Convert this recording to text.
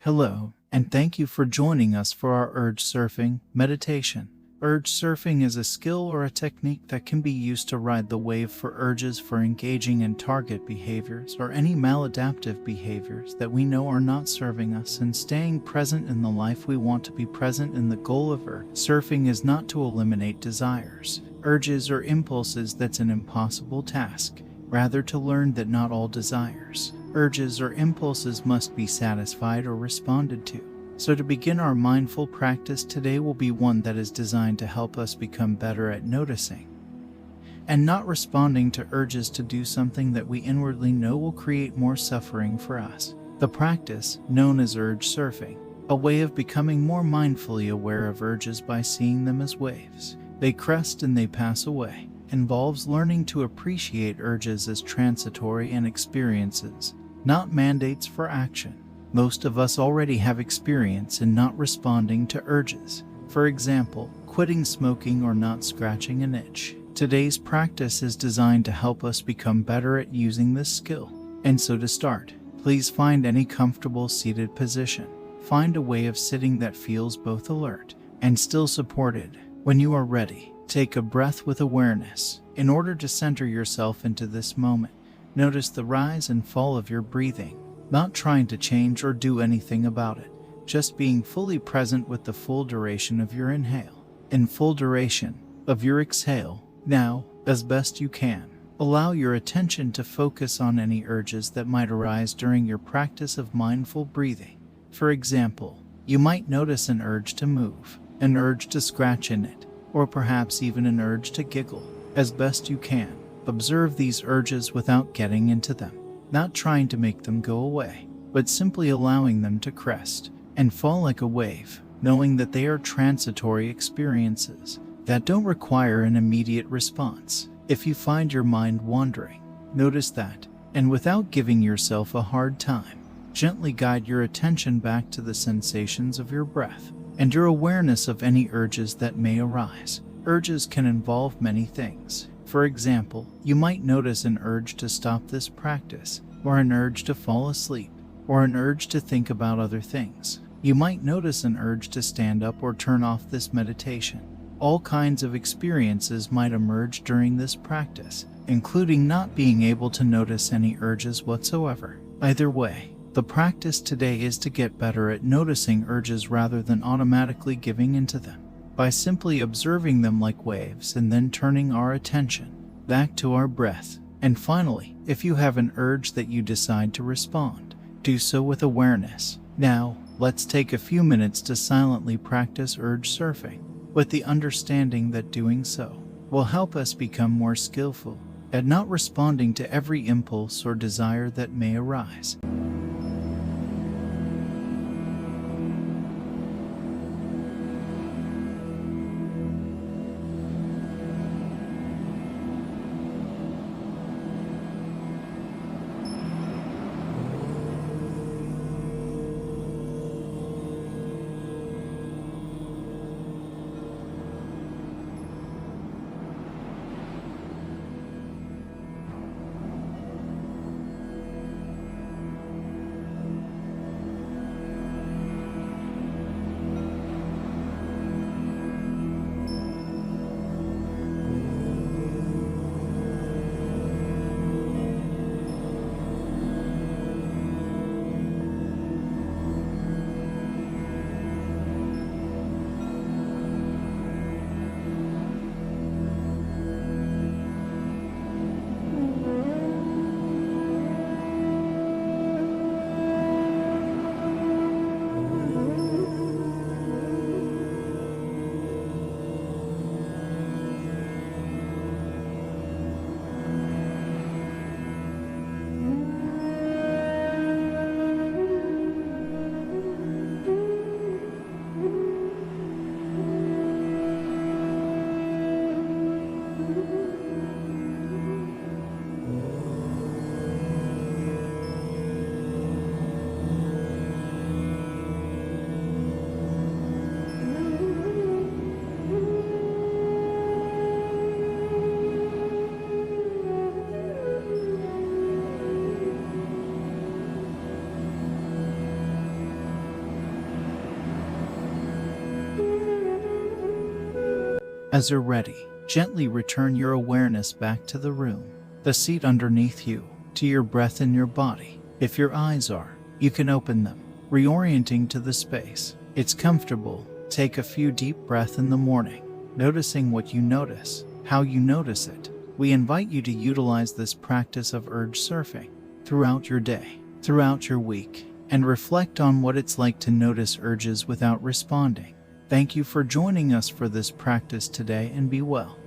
Hello, and thank you for joining us for our urge surfing meditation. Urge surfing is a skill or a technique that can be used to ride the wave for urges for engaging in target behaviors or any maladaptive behaviors that we know are not serving us and staying present in the life we want to be present in. The goal of urge surfing is not to eliminate desires, urges, or impulses. That's an impossible task. Rather, to learn that not all desires, urges, or impulses must be satisfied or responded to. So to begin, our mindful practice today will be one that is designed to help us become better at noticing and not responding to urges to do something that we inwardly know will create more suffering for us. The practice, known as urge surfing, a way of becoming more mindfully aware of urges by seeing them as waves. They crest and they pass away. Involves learning to appreciate urges as transitory and experiences, not mandates for action. Most of us already have experience in not responding to urges. For example, quitting smoking or not scratching an itch. Today's practice is designed to help us become better at using this skill. And so to start, please find any comfortable seated position. Find a way of sitting that feels both alert and still supported. When you are ready, take a breath with awareness. In order to center yourself into this moment, notice the rise and fall of your breathing, not trying to change or do anything about it, just being fully present with the full duration of your inhale and full duration of your exhale. Now, as best you can, allow your attention to focus on any urges that might arise during your practice of mindful breathing. For example, you might notice an urge to move, an urge to scratch in it, or perhaps even an urge to giggle. As best you can, observe these urges without getting into them, not trying to make them go away, but simply allowing them to crest and fall like a wave, knowing that they are transitory experiences that don't require an immediate response. If you find your mind wandering, notice that, and without giving yourself a hard time, gently guide your attention back to the sensations of your breath and your awareness of any urges that may arise. Urges can involve many things. For example, you might notice an urge to stop this practice, or an urge to fall asleep, or an urge to think about other things. You might notice an urge to stand up or turn off this meditation. All kinds of experiences might emerge during this practice, including not being able to notice any urges whatsoever. Either way, the practice today is to get better at noticing urges rather than automatically giving into them, by simply observing them like waves and then turning our attention back to our breath. And finally, if you have an urge that you decide to respond, do so with awareness. Now, let's take a few minutes to silently practice urge surfing, with the understanding that doing so will help us become more skillful at not responding to every impulse or desire that may arise. As you're ready, gently return your awareness back to the room, the seat underneath you, to your breath in your body. If your eyes are, you can open them, reorienting to the space. It's comfortable. Take a few deep breaths in the morning, noticing what you notice, how you notice it. We invite you to utilize this practice of urge surfing throughout your day, throughout your week, and reflect on what it's like to notice urges without responding. Thank you for joining us for this practice today, and be well.